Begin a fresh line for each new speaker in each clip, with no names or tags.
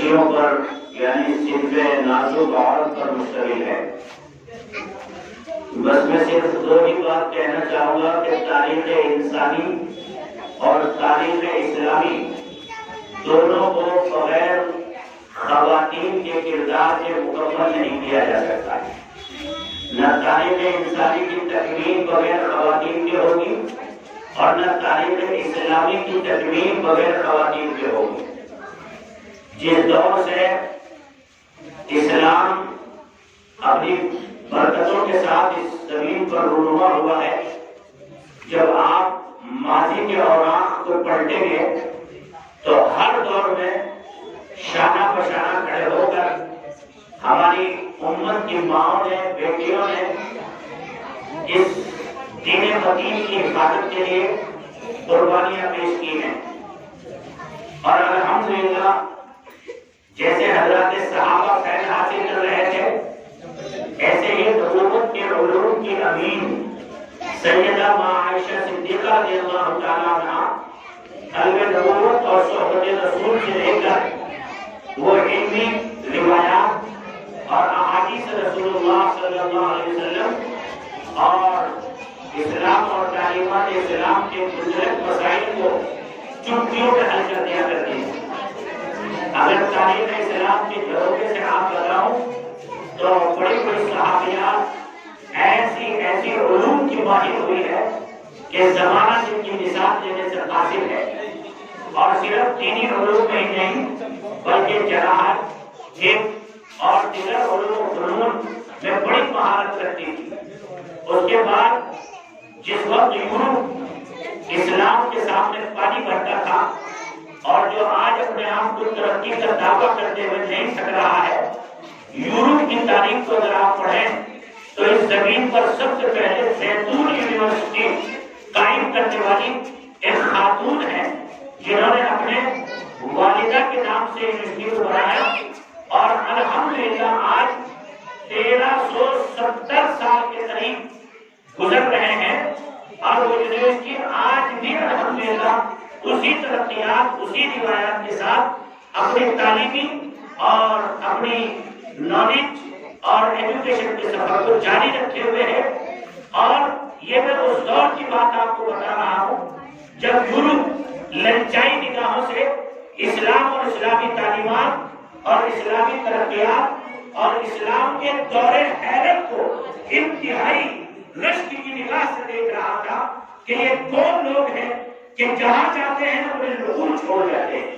بچیوں پر یعنی صنف نازک عورت پر مشتمل ہے۔ بس میں صرف دو ہی بات کہنا چاہوں گا کہ تاریخ انسانی اور تاریخ اسلامی دونوں کو بغیر خواتین کے کردار کے مکمل نہیں کیا جا سکتا ہے۔ نہ تاریخ انسانی کی تکمیل بغیر خواتین کے ہوگی اور نہ تاریخ اسلامی کی تکمیل بغیر خواتین کے ہوگی۔ جس دور سے اسلام اپنی برکتوں کے ساتھ اس زمین پر رونما ہوا ہے، جب آپ ماضی کے اوراق کو پلٹیں گے تو ہر دور میں شانہ بشانہ کھڑے ہو کر ہماری امت کی ماؤں نے، بیٹیوں نے اس دین متین کی حفاظت کے لیے قربانیاں پیش کی ہیں۔ اور الحمدللہ جیسے حضرات صحابہ فیض حاصل کر رہے تھے، ایسے ہی نبوت کے علوم کی امین سیدہ ماں عائشہ صدیقہ رضی اللہ تعالیٰ عنہا علم نبوت اور صحبت رسول سے لے کر وہ علمی روایات اور احادیث رسول اللہ صلی اللہ علیہ وسلم اور اسلام اور تعلیمات اسلام کے مختلف مسائل کو چٹکیوں میں حل کر دیا کرتے ہیں۔ اگر تاریخ اسلام کے جھروکے سے آپ بتاؤں تو بڑی بڑی صحابیات ایسی علوم کی ماہر ہوئی ہے کہ زمانہ جن کی مثال دینے سے قاصر ہے، اور صرف دینی علوم میں ہی نہیں بلکہ جراحت، طب اور دیگر علوم و فنون میں بڑی مہارت رکھتی تھی۔ اس کے بعد جس وقت یورپ اسلام کے سامنے پانی بھرتا تھا اور جو آج اپنے آپ کو ترقی کا دعویٰ کرتے ہوئے نہیں سک رہا ہے، یورپ کی تاریخ کو اگر آپ پڑھیں تو اس زمین پر سب سے پہلے زیتون یونیورسٹی قائم کرنے والی ایک خاتون ہے، جنہوں نے اپنے والدہ کے نام سے یونیورسٹی کو بنایا، اور الحمدللہ آج 1370 سال کے قریب گزر رہے ہیں، اور وہ یونیورسٹی آج بھی الحمدللہ اسی ترقیات، اسی روایات کے ساتھ اپنی تعلیمی اور اپنی نالج اور ایجوکیشن کے سفر کو جاری رکھے ہوئے ہے۔ اور یہ میں اس دور کی بات آپ کو بتا رہا ہوں جب یورپ للچائی نگاہوں سے اسلام اور اسلامی تعلیمات اور اسلامی ترقیات اور اسلام کے دور حیرت کو انتہائی رشک کی نگاہ سے دیکھ رہا تھا کہ یہ کون لوگ ہیں کہ جہاں جاتے ہیں اپنے لوگوں چھوڑ جاتے ہیں۔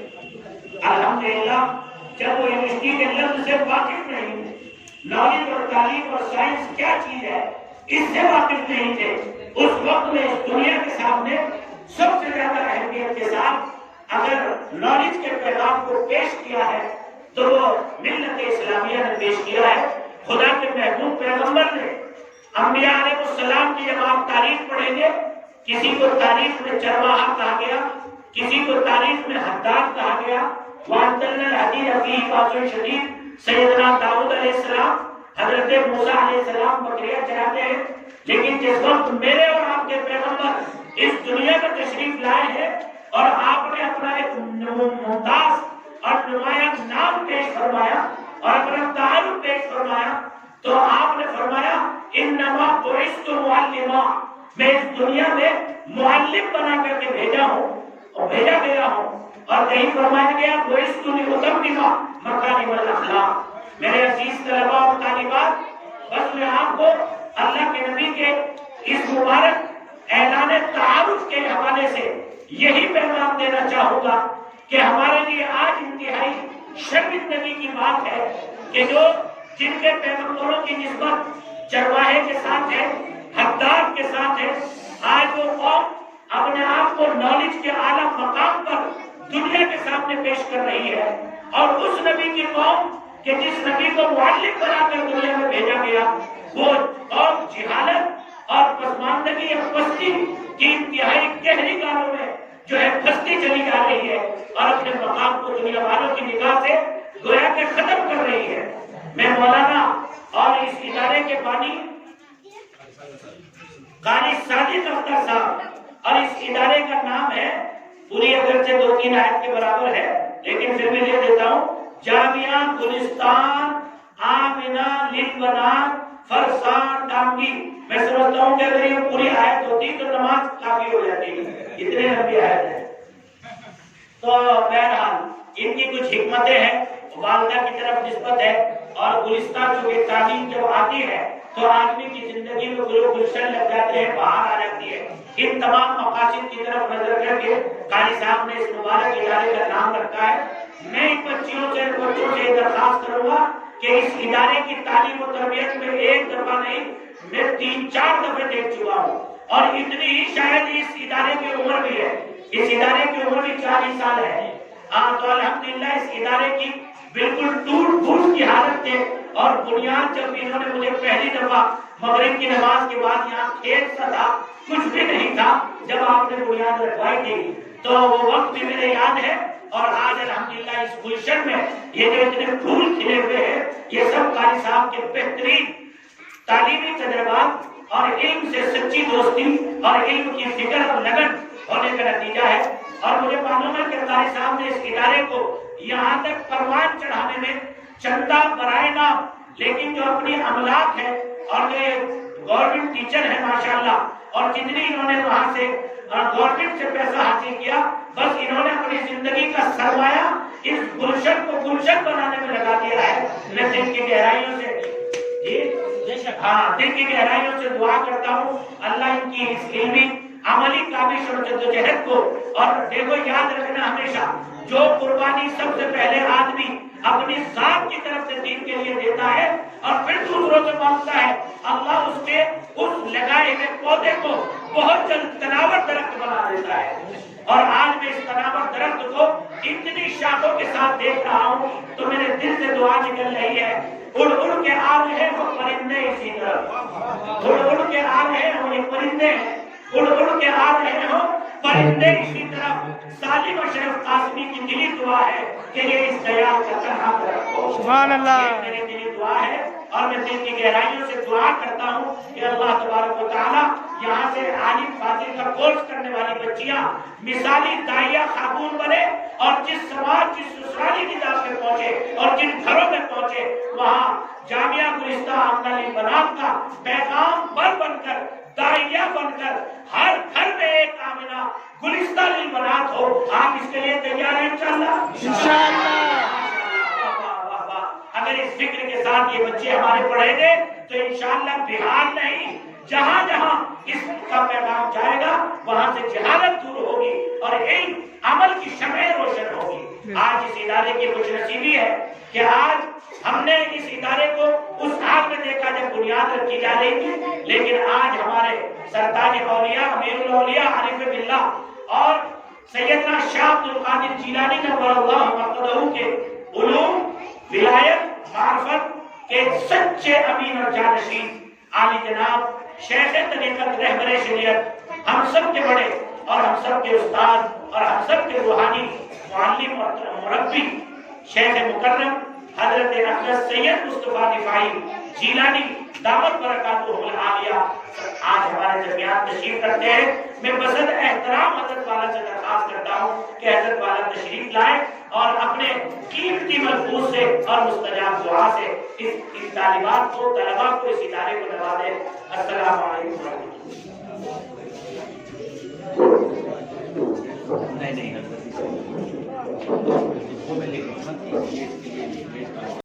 الحمدللہ جب وہ یونیورسٹی کے لفظ سے واقف نہیں تھے، نالج اور تعلیم اور سائنس کیا چیز ہے اس سے واقف نہیں تھے، اس وقت میں اس دنیا کے سامنے سب سے زیادہ اہمیت کے ساتھ اگر نالج کے پیغام کو پیش کیا ہے تو وہ ملت اسلامیہ نے پیش کیا ہے۔ خدا کے محبوب پیغمبر نے انبیاء علیہ السلام کی جب آپ تاریخ پڑھیں گے، کسی کو تاریخ میں چرواہا کہا گیا، کسی کو تاریخ میں حداد کہا گیا، وَأَنزَلْنَا الْحَدِيدَ فِيهِ بَأْسٌ شَدِيدٌ سیدنا داؤد علیہ السلام، حضرت موسیٰ علیہ السلام بکریاں چراتے ہیں، لیکن جس وقت میرے اور آپ کے پیغمبر اس دنیا میں تشریف لائے ہیں اور آپ نے اپنا ایک ممتاز اور نمایاں نام پیش فرمایا اور اپنا تعارف پیش فرمایا تو آپ نے فرمایا انما بعثت معلما، میں اس دنیا میں معلم بنا کر کے بھیجا گیا ہوں۔ اور کہیں فرمایا گیا بعثت لأتمم مکارم الاخلاق۔ میرے عزیز طلباء اور طالبات، بس میں آپ کو اللہ کے نبی کے اس مبارک اعلان تعارف کے حوالے سے یہی پیغام دینا چاہوں گا کہ ہمارے لیے آج انتہائی شرمندگی کی بات ہے کہ جن کے پیغمبروں کی نسبت چرواہے کے ساتھ ہے، حداد کے ساتھ ہے، آج وہ قوم اپنے آپ کو نالج کے اعلیٰ مقام پر دنیا کے سامنے پیش کر رہی ہے، اور اس نبی کی قوم کہ جس نبی کو معلم بنا کر دنیا میں بھیجا گیا، وہ قوم جہالت اور پسماندگی اور پستی کی انتہائی گہری گالوں میں جو ہے پھنستی چلی جا رہی ہے اور اپنے مقام کو دنیا والوں کی نگاہ سے گویا کہ ختم کر رہی ہے۔ میں مولانا اور اس ادارے کے بانی قاری صادق اختر صاحب، اور اس ادارے کا نام ہے، پوری اگرچہ 2-3 آیت کے برابر ہے لیکن پھر بھی لے دیتا ہوں، جامعہ گلستان آمنہ للبنات فرسان ڈانگی. میں سمجھتا ہوں کہ اگر یہ پوری آیت ہوتی تو نماز کافی ہو جاتی، اتنے لمبی آیت ہے. تو بہرحال ان کی کچھ حکمتیں ہیں، والدہ کی طرف نسبت ہے، اور گلستان جو کہ تعلیم جب آتی ہے تو آدمی کی زندگی میں گلشن لگ جاتے ہیں، باہر آ جاتی ہے. ان تمام مقاصد کی طرف نظر کر کے قاری صاحب نے اس مبارک ادارے کا نام رکھا ہے. میں ان بچوں سے درخواست کروں گا کہ اس ادارے کی تعلیم و تربیت میں ایک دفعہ نہیں، میں 3-4 دفعے دیکھ چکا ہوں، اور اتنی ہی شاید اس ادارے کی عمر بھی ہے. اس ادارے کی عمر بھی 40 سال ہے. تو الحمدللہ اس ادارے کی بالکل ٹوٹ پھوٹ کی حالت تھے، اور بنیاد جب انہوں نے مجھے پہلی دفعہ مغرب کی نماز کے بعد یہاں کھیت سا تھا، کچھ بھی نہیں تھا، جب آپ نے بنیاد رکھوائی تھی تو وہ وقت بھی میرے یاد ہے. اور آج الحمدللہ اس گلشن میں یہ جو اتنے پھول کھلے ہوئے ہیں، یہ سب قاری صاحب کے بہترین تعلیمی تجربات اور علم سے سچی دوستی اور علم کی فکر اور لگن ہونے کا نتیجہ ہے. اور مجھے معلوم ہے کہ قاری صاحب نے اس ادارے کو یہاں تک پروان چڑھانے میں چندہ برائے نام، لیکن جو اپنی املاک ہے اور جو گورنمنٹ ٹیچر ہے ماشاءاللہ، اور جتنی انہوں نے وہاں سے گورنمنٹ سے پیسہ حاصل کیا، بس انہوں نے اپنی زندگی کا سرمایہ اس گلشن کو گلشن بنانے میں لگا دیا ہے. میں دل کی گہرائیوں سے دل کی گہرائیوں سے دعا کرتا ہوں اللہ ان کی اس علمی عملی کاوش اور جدوجہد کو. اور دیکھو یاد رکھنا ہمیشہ، جو قربانی سب سے پہلے آدمی اپنی ذات کی طرف سے دین کے لیے دیتا ہے اور پھر دوسروں سے مانگتا ہے، اللہ اس کے اس لگائے ہوئے پودے کو بہت جلد تناور درخت بنا دیتا ہے. اور آج میں اس تناور درخت کو اتنی شاخوں کے ساتھ دیکھ رہا ہوں تو میرے دل سے دعا نکل رہی ہے، اڑ اڑ کے آ رہے ہو پرندے اسی طرف، اڑ اڑ کے آ رہے ہو یہ پرندے، اڑ اڑ کے آ رہے ہو پرندے اسی طرف. سالم اشرف قاسمی کی دلی دعا ہے کہ یہ اس دیال کا تنہا رکھو. سبحان اللہ. میری دلی دعا ہے، اور میں دل کی گہرائیوں سے دعا کرتا ہوں کہ اللہ تبارک و تعالی یہاں سے عالم فاضل کا کورس کرنے والی بچیاں مثالی داعیہ خاتون بنے، اور جس سماج جس سسرالی نظام میں پہنچے اور جن گھروں میں پہنچے وہاں جامعہ گلستان آمنہ للبنات کا پیغام بن کر، داعیہ بن کر ہر گھر میں ایک آمنہ گلستان للبنات ہو. آپ اس کے لیے تیار ہیں انشاءاللہ؟ اگر اس فکر کے ساتھ یہ بچے ہمارے پڑھیں گے تو انشاءاللہ بہار نہیں، جہاں جہاں اس کا پیغام جائے گا وہاں سے جہالت دور ہوگی اور علم عمل کی شمع روشن ہوگی. آج اس ادارے کی خوش نصیبی ہے کہ آج ہم نے اس ادارے کو اس حال میں دیکھا جب بنیاد رکھی جا رہی تھی، لیکن آج ہمارے سرتاج اولیاء امیر الاولیاء عارف باللہ اور سیدنا شاہ عبد القادر جیلانی نور اللہ مرقدہ کے علوم، ولایت، معرفت کے سچے امین اور جانشین عالی جناب شیخ طریقت رہبر شریعت، ہم سب کے بڑے اور ہم سب کے استاد اور ہم سب کے روحانی معلم اور مربی شیخ مکرم حضرت اقدس سید مصطفیٰ رفاعی جیلانی دعوت برکاتہ العالیہ آج ہمارے درمیان تشریف کرتے ہیں. میں بصد احترام حضرت والا سے درخواست کرتا ہوں کہ حضرت والا تشریف لائیں اور اپنے قیمتی ملفوظ سے اور مستجاب دعا سے اس طالبات کو، طلباء کو، اس ادارے کو نوازیں. السلام علیکم. نہیں